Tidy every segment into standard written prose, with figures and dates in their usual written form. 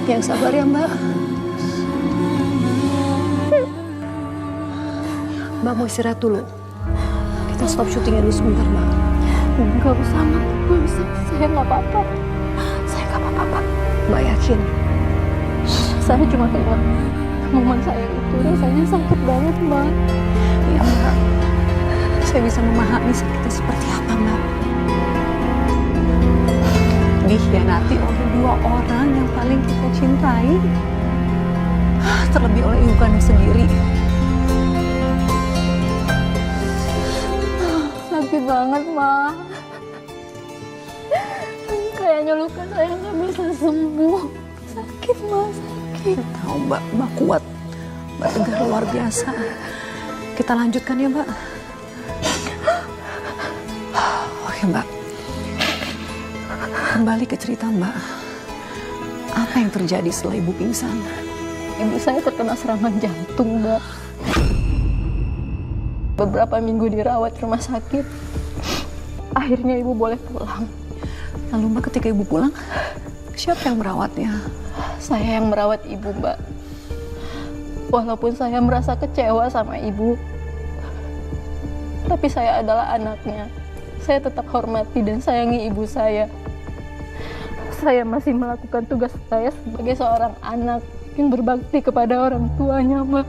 Yang sabar ya Mbak. Mbak mau istirahat dulu. Kita stop syutingnya dulu sebentar Mbak. Enggak usah, Mak. Nggak usah. Saya nggak apa-apa. Saya nggak apa-apa. Mbak yakin? Saya cuma keinget momen saya itu rasanya sakit banget, Mbak. Iya Mbak. Saya bisa memahami sakitnya seperti apa Mbak. Dikhianati oleh dua orang yang paling kita cintai. Terlebih oleh ibu kandung sendiri. Sakit banget, Mak. Kayaknya luka saya nggak bisa sembuh. Sakit, Mak. Sakit. Tahu Mbak, Mbak kuat. Mbak tegar luar biasa. Kita lanjutkan ya Mbak. Oke Mbak. Kembali ke cerita Mbak. Apa yang terjadi setelah ibu pingsan? Ibu saya terkena serangan jantung, Mbak. Beberapa minggu dirawat di rumah sakit. Akhirnya ibu boleh pulang. Lalu Mbak ketika ibu pulang, siapa yang merawatnya? Saya yang merawat ibu, Mbak. Walaupun saya merasa kecewa sama ibu, tapi saya adalah anaknya. Saya tetap hormati dan sayangi ibu saya. Saya masih melakukan tugas saya sebagai seorang anak yang berbakti kepada orang tuanya, Mbak.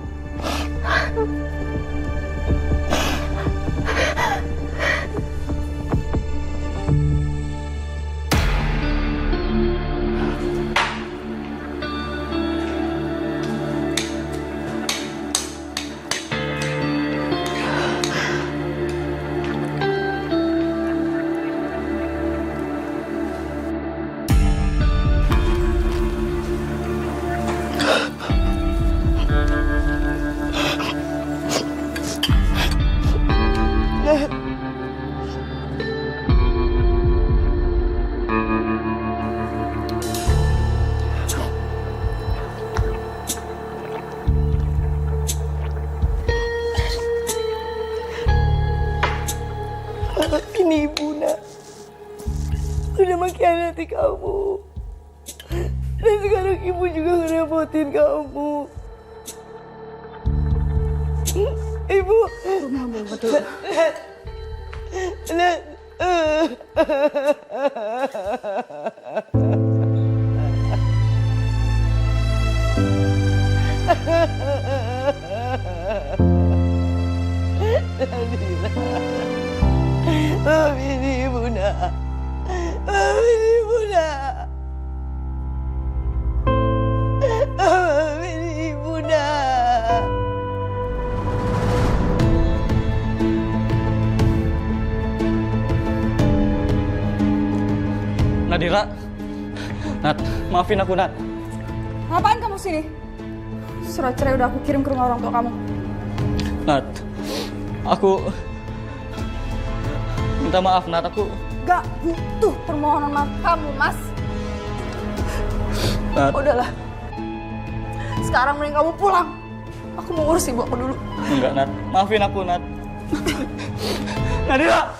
Ini ibu nak udah mengkhianati kamu, dan sekarang ibu juga ngerepotin kamu. Ibu, Betul. Nat. Maafin ibu nak. Maafin ibu nak. Maafin ibu nak. Nadira, Nat, maafin aku Nat. Ngapain kamu sini? Surat cerai udah aku kirim ke rumah orang tua kamu. Nat, aku minta maaf Nat, aku... Gak butuh permohonan maaf kamu, Mas. Nat, Udahlah. Sekarang mending kamu pulang. Aku mau urus ibu aku dulu. enggak Nat, maafin aku Nat. Nadira!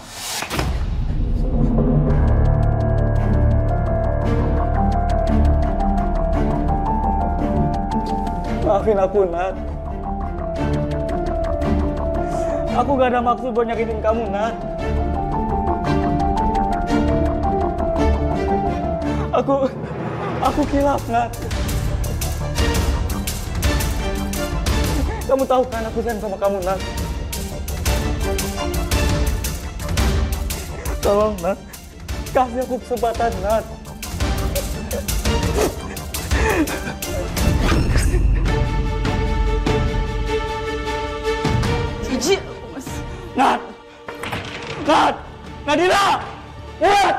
Maafin aku Nat. Aku gak ada maksud buat nyakitin kamu Nat. Aku kilaf Nat. Kamu tahu kan aku sayang sama kamu Nat. Tolong Nat, kasih aku kesempatan Nat. Jijik aku, Mas. Nat! Nat! Nadira! Nat!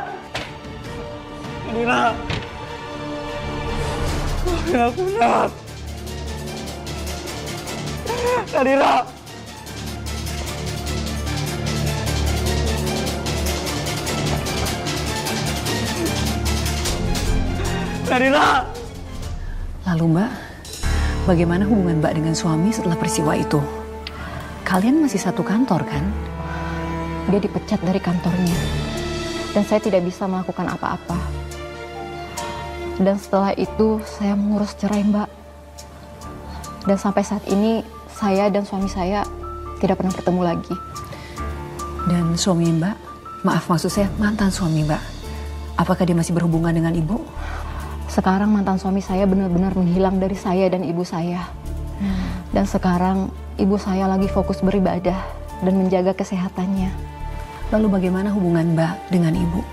Nadira! Maafin aku, Nat! Nadira! Nadira! Lalu Mbak, bagaimana hubungan Mbak dengan suami setelah peristiwa itu? Kalian masih satu kantor kan? Dia dipecat dari kantornya. Dan saya tidak bisa melakukan apa-apa. Dan setelah itu saya mengurus cerai, Mbak. Dan sampai saat ini saya dan suami saya tidak pernah bertemu lagi. Dan suami Mbak, maaf maksud saya mantan suami Mbak, apakah dia masih berhubungan dengan ibu? Sekarang mantan suami saya benar-benar menghilang dari saya dan ibu saya. Dan sekarang ibu saya lagi fokus beribadah dan menjaga kesehatannya. Lalu bagaimana hubungan Mbak dengan ibu?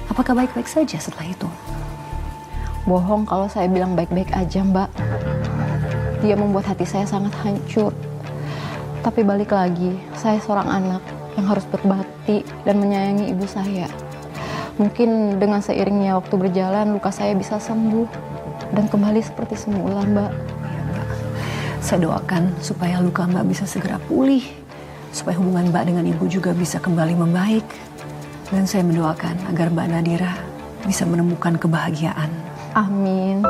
Apakah baik-baik saja setelah itu? Bohong kalau saya bilang baik-baik aja, Mbak. Dia membuat hati saya sangat hancur. Tapi balik lagi, saya seorang anak yang harus berbakti dan menyayangi ibu saya. Mungkin dengan seiringnya waktu berjalan, luka saya bisa sembuh dan kembali seperti semula, Mbak. Ya, Mbak. Saya doakan supaya luka Mbak bisa segera pulih, supaya hubungan Mbak dengan ibu juga bisa kembali membaik. Dan saya mendoakan agar Mbak Nadira bisa menemukan kebahagiaan. Amin.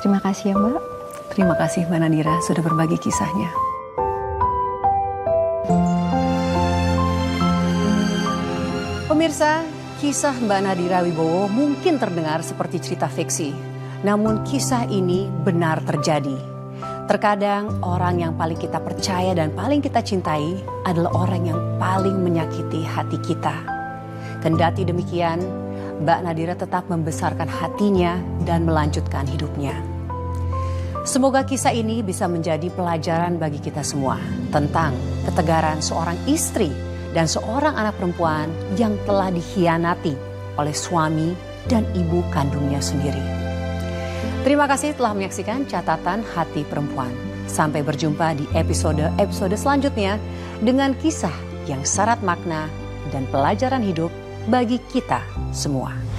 Terima kasih ya, Mbak. Terima kasih Mbak Nadira sudah berbagi kisahnya. Pemirsa, kisah Mbak Nadira Wibowo mungkin terdengar seperti cerita fiksi. Namun kisah ini benar terjadi. Terkadang orang yang paling kita percaya dan paling kita cintai adalah orang yang paling menyakiti hati kita. Kendati demikian, Mbak Nadira tetap membesarkan hatinya dan melanjutkan hidupnya. Semoga kisah ini bisa menjadi pelajaran bagi kita semua tentang ketegaran seorang istri dan seorang anak perempuan yang telah dikhianati oleh suami dan ibu kandungnya sendiri. Terima kasih telah menyaksikan Catatan Hati Perempuan. Sampai berjumpa di episode selanjutnya dengan kisah yang syarat makna dan pelajaran hidup bagi kita semua.